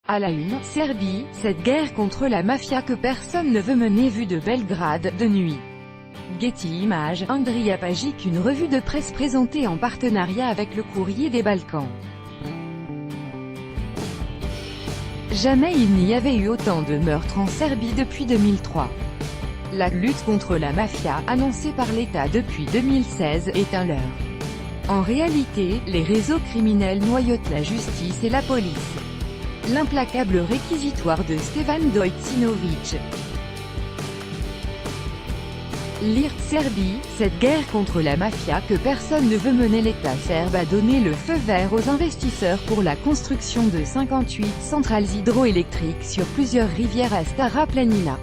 À la une, Serbie, cette guerre contre la mafia que personne ne veut mener vue de Belgrade, de nuit. Getty Images, Andrija Pajic. Une revue de presse présentée en partenariat avec le Courrier des Balkans. Jamais il n'y avait eu autant de meurtres en Serbie depuis 2003. La lutte contre la mafia, annoncée par l'État depuis 2016, est un leurre. En réalité, les réseaux criminels noyautent la justice et la police. L'implacable réquisitoire de Stevan Dojcinovic. Lire Serbie, cette guerre contre la mafia que personne ne veut mener. L'État serbe a donné le feu vert aux investisseurs pour la construction de 58 centrales hydroélectriques sur plusieurs rivières à Stara Planina.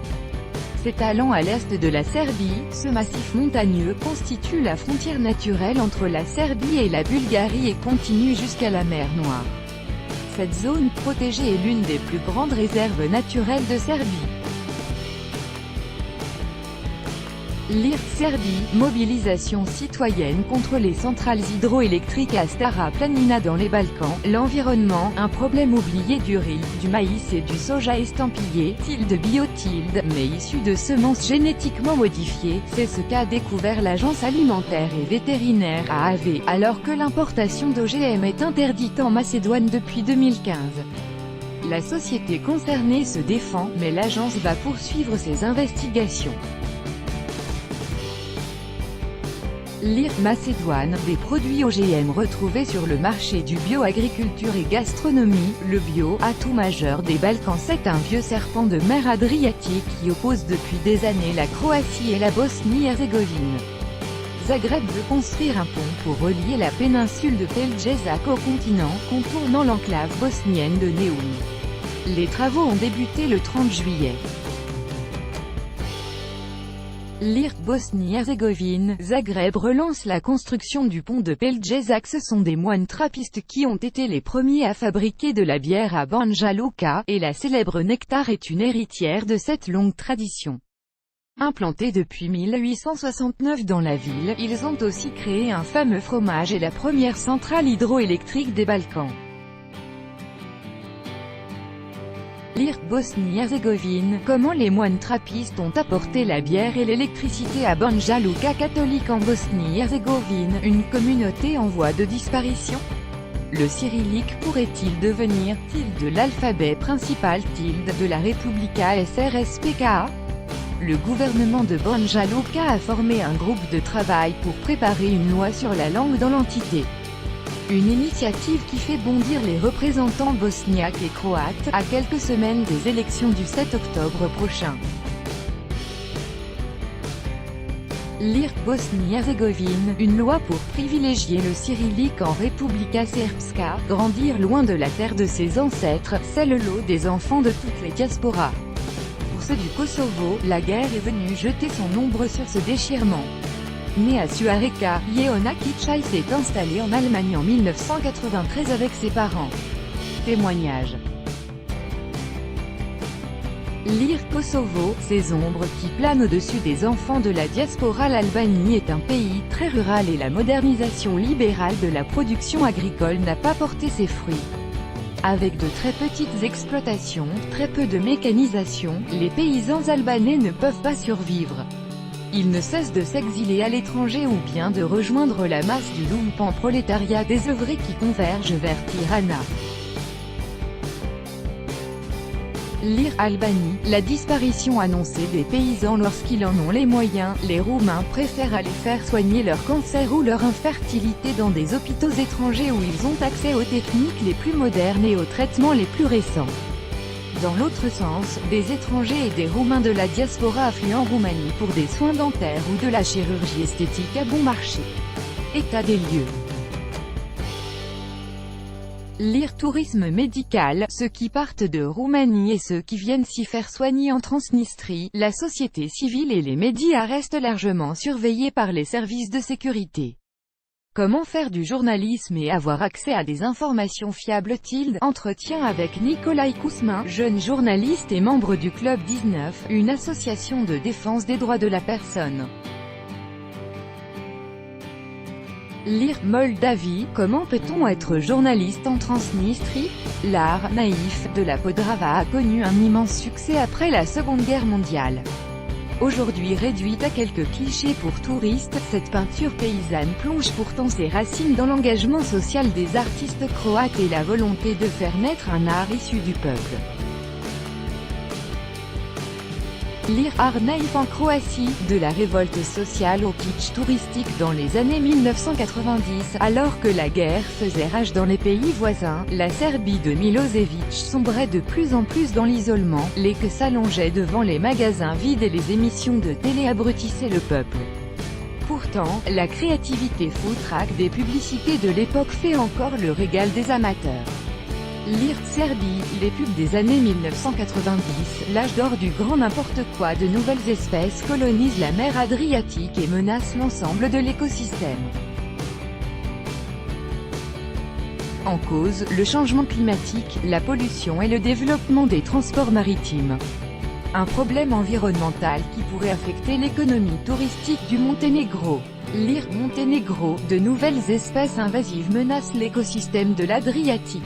S'étalant à l'est de la Serbie, ce massif montagneux constitue la frontière naturelle entre la Serbie et la Bulgarie et continue jusqu'à la mer Noire. Cette zone protégée est l'une des plus grandes réserves naturelles de Serbie. Lire Serbie, mobilisation citoyenne contre les centrales hydroélectriques à Stara Planina dans les Balkans. L'environnement, un problème oublié du riz, du maïs et du soja estampillé, bio, mais issu de semences génétiquement modifiées, c'est ce qu'a découvert l'Agence alimentaire et vétérinaire AAV, alors que l'importation d'OGM est interdite en Macédoine depuis 2015. La société concernée se défend, mais l'agence va poursuivre ses investigations. Lire Macédoine, des produits OGM retrouvés sur le marché du bio-agriculture et gastronomie. Le bio, atout majeur des Balkans, c'est un vieux serpent de mer Adriatique qui oppose depuis des années la Croatie et la Bosnie-Herzégovine. Zagreb veut construire un pont pour relier la péninsule de Pelješac au continent, contournant l'enclave bosnienne de Neum. Les travaux ont débuté le 30 juillet. Lire Bosnie-Herzégovine, Zagreb relance la construction du pont de Pelješac. Ce sont des moines trappistes qui ont été les premiers à fabriquer de la bière à Banja Luka, et la célèbre Nectar est une héritière de cette longue tradition. Implantés depuis 1869 dans la ville, ils ont aussi créé un fameux fromage et la première centrale hydroélectrique des Balkans. Lire Bosnie-Herzégovine, comment les moines trappistes ont apporté la bière et l'électricité à Banja Luka, catholique en Bosnie-Herzégovine, une communauté en voie de disparition. Le cyrillique pourrait-il devenir de l'alphabet principal de la Republika Srpska? Le gouvernement de Banja Luka a formé un groupe de travail pour préparer une loi sur la langue dans l'entité. Une initiative qui fait bondir les représentants bosniaques et croates, à quelques semaines des élections du 7 octobre prochain. Lire Bosnie-Herzégovine, une loi pour privilégier le cyrillique en Republika Srpska, grandir loin de la terre de ses ancêtres, c'est le lot des enfants de toutes les diasporas. Pour ceux du Kosovo, la guerre est venue jeter son ombre sur ce déchirement. Né à Suareka, Yehona Kichai s'est installé en Allemagne en 1993 avec ses parents. Témoignage. Lire Kosovo, ces ombres qui planent au-dessus des enfants de la diaspora. L'Albanie est un pays très rural et la modernisation libérale de la production agricole n'a pas porté ses fruits. Avec de très petites exploitations, très peu de mécanisation, les paysans albanais ne peuvent pas survivre. Ils ne cessent de s'exiler à l'étranger ou bien de rejoindre la masse du lumpen prolétariat désœuvré qui converge vers Tirana. Lire Albanie, la disparition annoncée des paysans lorsqu'ils en ont les moyens. Les Roumains préfèrent aller faire soigner leur cancer ou leur infertilité dans des hôpitaux étrangers où ils ont accès aux techniques les plus modernes et aux traitements les plus récents. Dans l'autre sens, des étrangers et des Roumains de la diaspora affluent en Roumanie pour des soins dentaires ou de la chirurgie esthétique à bon marché. État des lieux. Lire Tourisme médical, ceux qui partent de Roumanie et ceux qui viennent s'y faire soigner en Transnistrie. La société civile et les médias restent largement surveillés par les services de sécurité. Comment faire du journalisme et avoir accès à des informations fiables? Entretien avec Nicolae Kousmin, jeune journaliste et membre du Club 19, une association de défense des droits de la personne. Lire Moldavie, comment peut-on être journaliste en Transnistrie? L'art naïf de la Podrava a connu un immense succès après la Seconde Guerre mondiale. Aujourd'hui réduite à quelques clichés pour touristes, cette peinture paysanne plonge pourtant ses racines dans l'engagement social des artistes croates et la volonté de faire naître un art issu du peuple. Lire art naïf en Croatie, de la révolte sociale au kitsch touristique dans les années 1990, alors que la guerre faisait rage dans les pays voisins, la Serbie de Milosevic sombrait de plus en plus dans l'isolement, les queues s'allongeaient devant les magasins vides et les émissions de télé abrutissaient le peuple. Pourtant, la créativité foutraque des publicités de l'époque fait encore le régal des amateurs. Lire Serbie, les pubs des années 1990, l'âge d'or du grand n'importe quoi, de nouvelles espèces colonisent la mer Adriatique et menacent l'ensemble de l'écosystème. En cause, le changement climatique, la pollution et le développement des transports maritimes. Un problème environnemental qui pourrait affecter l'économie touristique du Monténégro. Lire Monténégro, de nouvelles espèces invasives menacent l'écosystème de l'Adriatique.